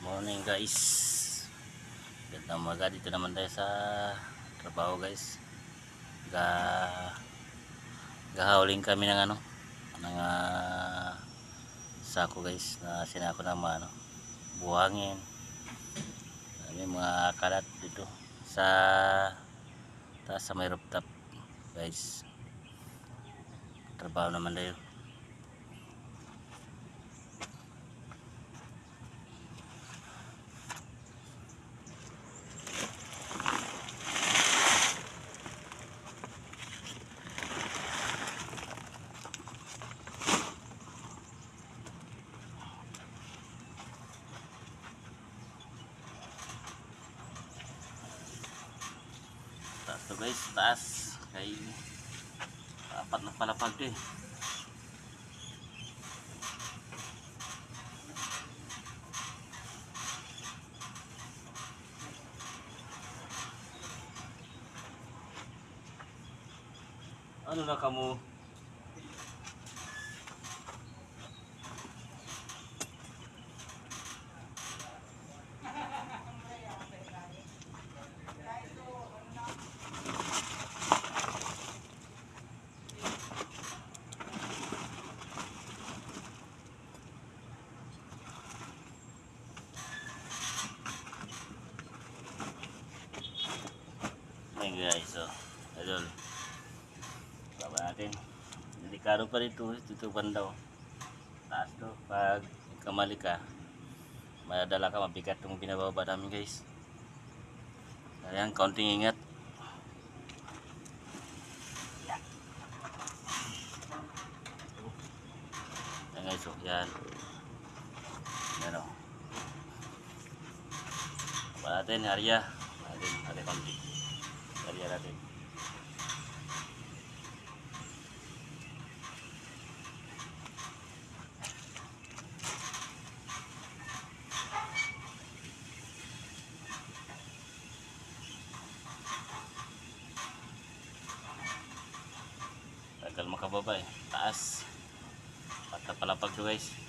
Morning guys. Gandang umaga, dito naman tayo sa trabaho guys. Gahawaling kami ng ng sako guys na sinako ng mga buhangin. May mga kalat dito sa taas sa may rooftop guys. Trabaho naman tayo. Taas to guys, taas kay apat na palapag to eh. Ano na kamu? Ayan guys, so idol, baba natin. Delikado pa rito, tutupan daw. Taas to, pag kamali ka, madala ka, mabigat itong binababa namin guys. Ayan, kaunting ingat. Ayan guys, so yan. Ayan o. Baba natin, area. Ada konti. Area natin. Tagal makababa eh. Taas. Patapalapag to guys.